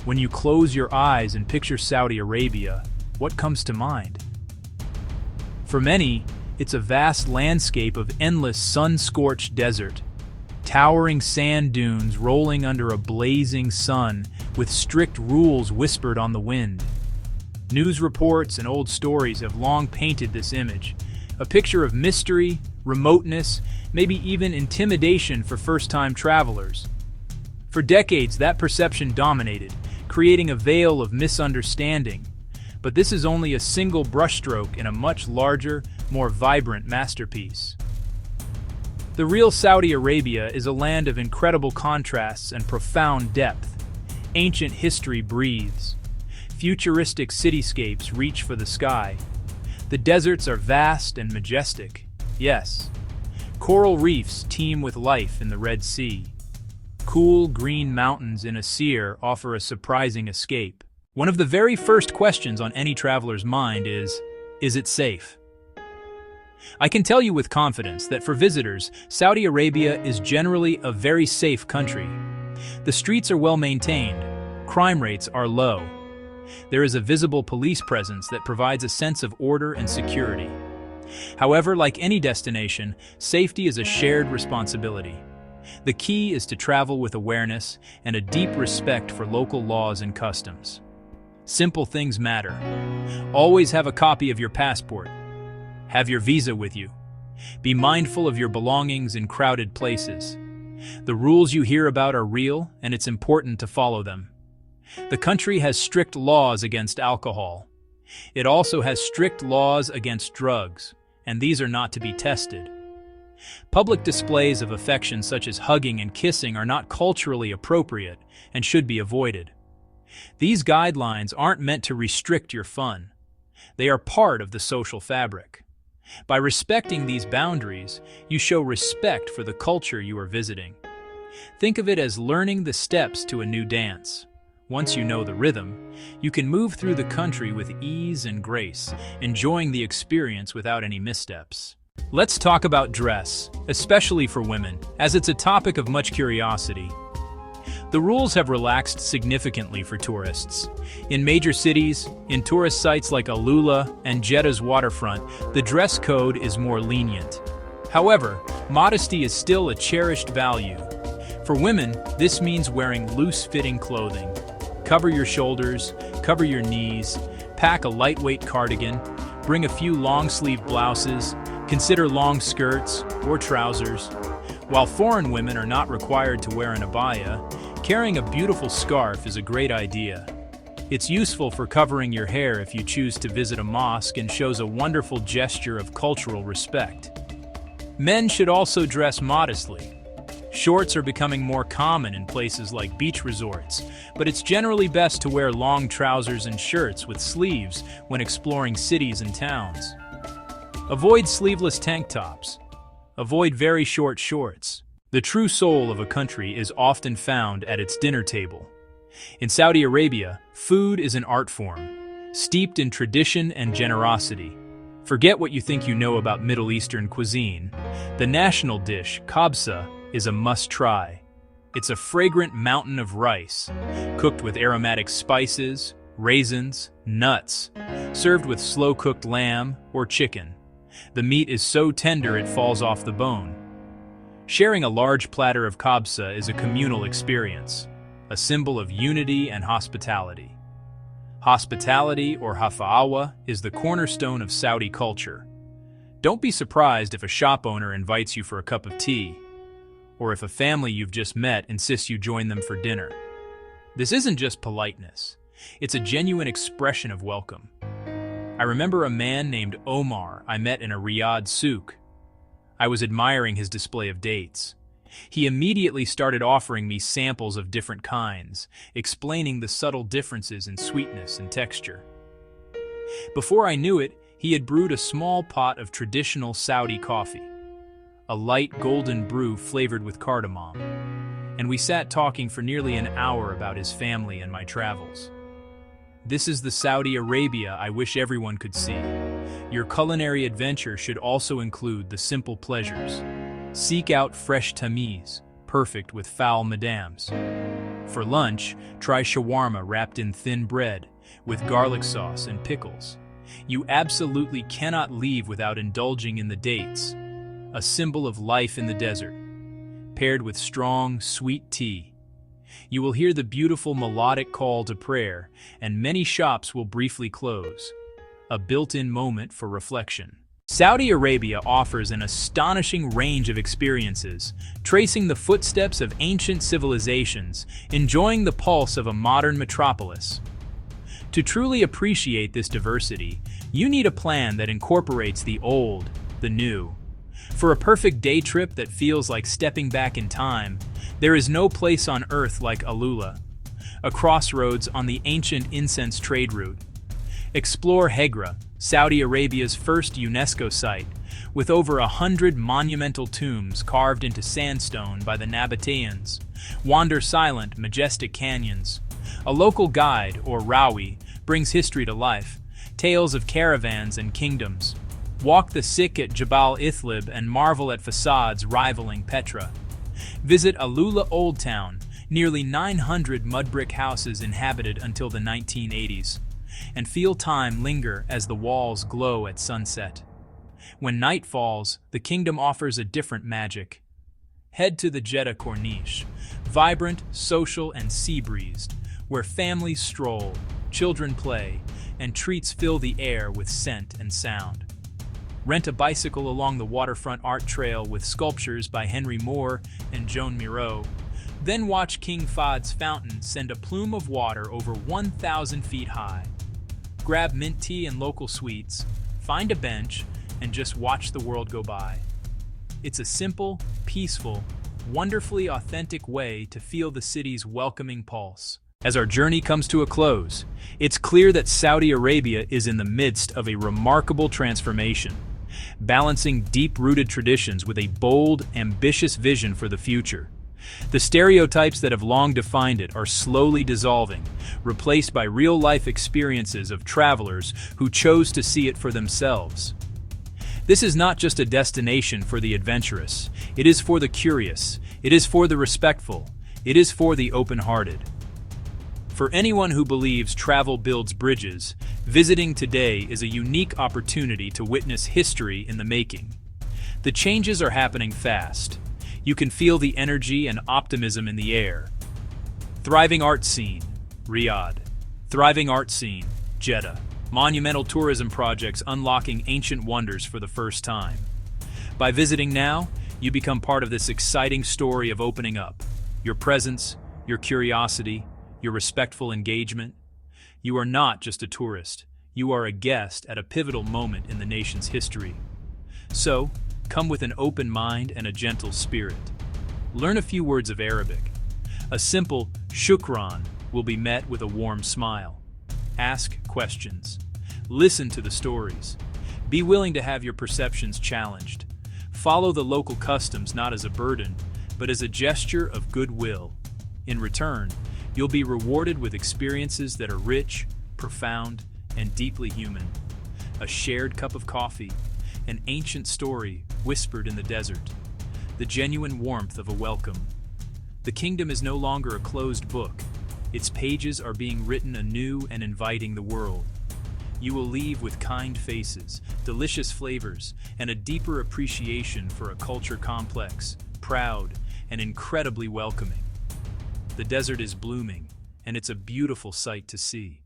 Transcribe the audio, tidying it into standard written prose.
When you close your eyes and picture Saudi Arabia, what comes to mind? For many, it's a vast landscape of endless sun-scorched desert, towering sand dunes rolling under a blazing sun with strict rules whispered on the wind. News reports and old stories have long painted this image, a picture of mystery, remoteness, maybe even intimidation for first-time travelers. For decades, that perception dominated, creating a veil of misunderstanding. But this is only a single brushstroke in a much larger, more vibrant masterpiece. The real Saudi Arabia is a land of incredible contrasts and profound depth. Ancient history breathes. Futuristic cityscapes reach for the sky. The deserts are vast and majestic. Yes. Coral reefs teem with life in the Red Sea. Cool, green mountains in Asir offer a surprising escape. One of the very first questions on any traveler's mind is it safe? I can tell you with confidence that for visitors, Saudi Arabia is generally a very safe country. The streets are well maintained, crime rates are low. There is a visible police presence that provides a sense of order and security. However, like any destination, safety is a shared responsibility. The key is to travel with awareness and a deep respect for local laws and customs. Simple things matter. Always have a copy of your passport. Have your visa with you. Be mindful of your belongings in crowded places. The rules you hear about are real, and it's important to follow them. The country has strict laws against alcohol. It also has strict laws against drugs, and these are not to be tested. Public displays of affection such as hugging and kissing are not culturally appropriate and should be avoided. These guidelines aren't meant to restrict your fun. They are part of the social fabric. By respecting these boundaries, you show respect for the culture you are visiting. Think of it as learning the steps to a new dance. Once you know the rhythm, you can move through the country with ease and grace, enjoying the experience without any missteps. Let's talk about dress, especially for women, as it's a topic of much curiosity. The rules have relaxed significantly for tourists. In major cities, in tourist sites like Alula and Jeddah's waterfront, the dress code is more lenient. However, modesty is still a cherished value. For women, this means wearing loose-fitting clothing. Cover your shoulders, cover your knees, pack a lightweight cardigan, bring a few long-sleeve blouses, consider long skirts or trousers. While foreign women are not required to wear an abaya, carrying a beautiful scarf is a great idea. It's useful for covering your hair if you choose to visit a mosque and shows a wonderful gesture of cultural respect. Men should also dress modestly. Shorts are becoming more common in places like beach resorts, but it's generally best to wear long trousers and shirts with sleeves when exploring cities and towns. Avoid sleeveless tank tops. Avoid very short shorts. The true soul of a country is often found at its dinner table. In Saudi Arabia, food is an art form, steeped in tradition and generosity. Forget what you think you know about Middle Eastern cuisine. The national dish, kabsa, is a must-try. It's a fragrant mountain of rice, cooked with aromatic spices, raisins, nuts, served with slow-cooked lamb or chicken. The meat is so tender it falls off the bone. Sharing a large platter of kabsa is a communal experience, a symbol of unity and hospitality. Hospitality, or hafa'awa, is the cornerstone of Saudi culture. Don't be surprised if a shop owner invites you for a cup of tea, or if a family you've just met insists you join them for dinner. This isn't just politeness. It's a genuine expression of welcome. I remember a man named Omar I met in a Riyadh souk. I was admiring his display of dates. He immediately started offering me samples of different kinds, explaining the subtle differences in sweetness and texture. Before I knew it, he had brewed a small pot of traditional Saudi coffee, a light golden brew flavored with cardamom, and we sat talking for nearly an hour about his family and my travels. This is the Saudi Arabia I wish everyone could see. Your culinary adventure should also include the simple pleasures. Seek out fresh tamiz, perfect with foul madams. For lunch, try shawarma wrapped in thin bread, with garlic sauce and pickles. You absolutely cannot leave without indulging in the dates, a symbol of life in the desert, paired with strong, sweet tea. You will hear the beautiful melodic call to prayer, and many shops will briefly close, a built-in moment for reflection. Saudi Arabia offers an astonishing range of experiences, tracing the footsteps of ancient civilizations, enjoying the pulse of a modern metropolis. To truly appreciate this diversity, you need a plan that incorporates the old, the new. For a perfect day trip that feels like stepping back in time, there is no place on earth like Alula, a crossroads on the ancient incense trade route. Explore Hegra, Saudi Arabia's first UNESCO site, with over 100 monumental tombs carved into sandstone by the Nabateans. Wander silent, majestic canyons. A local guide, or Rawi, brings history to life, tales of caravans and kingdoms. Walk the Sikh at Jabal Ithlib and marvel at facades rivaling Petra. Visit Alula Old Town, nearly 900 mud brick houses inhabited until the 1980s. And feel time linger as the walls glow at sunset. When night falls, the kingdom offers a different magic. Head to the Jeddah Corniche, vibrant, social, and sea-breezed, where families stroll, children play, and treats fill the air with scent and sound. Rent a bicycle along the waterfront art trail with sculptures by Henry Moore and Joan Miro. Then watch King Fahd's fountain send a plume of water over 1,000 feet high. Grab mint tea and local sweets, find a bench, and just watch the world go by. It's a simple, peaceful, wonderfully authentic way to feel the city's welcoming pulse. As our journey comes to a close, it's clear that Saudi Arabia is in the midst of a remarkable transformation, balancing deep-rooted traditions with a bold, ambitious vision for the future. The stereotypes that have long defined it are slowly dissolving, replaced by real-life experiences of travelers who chose to see it for themselves. This is not just a destination for the adventurous. It is for the curious. It is for the respectful. It is for the open-hearted. For anyone who believes travel builds bridges, visiting today is a unique opportunity to witness history in the making. The changes are happening fast. You can feel the energy and optimism in the air. Thriving art scene, Riyadh. Thriving art scene, Jeddah. Monumental tourism projects unlocking ancient wonders for the first time. By visiting now, you become part of this exciting story of opening up. Your presence, your curiosity, your respectful engagement. You are not just a tourist. You are a guest at a pivotal moment in the nation's history. So, come with an open mind and a gentle spirit. Learn a few words of Arabic. A simple shukran will be met with a warm smile. Ask questions. Listen to the stories. Be willing to have your perceptions challenged. Follow the local customs not as a burden, but as a gesture of goodwill. In return, you'll be rewarded with experiences that are rich, profound, and deeply human. A shared cup of coffee, an ancient story whispered in the desert, the genuine warmth of a welcome. The kingdom is no longer a closed book. Its pages are being written anew and inviting the world. You will leave with kind faces, delicious flavors, and a deeper appreciation for a culture complex, proud, and incredibly welcoming. The desert is blooming, and it's a beautiful sight to see.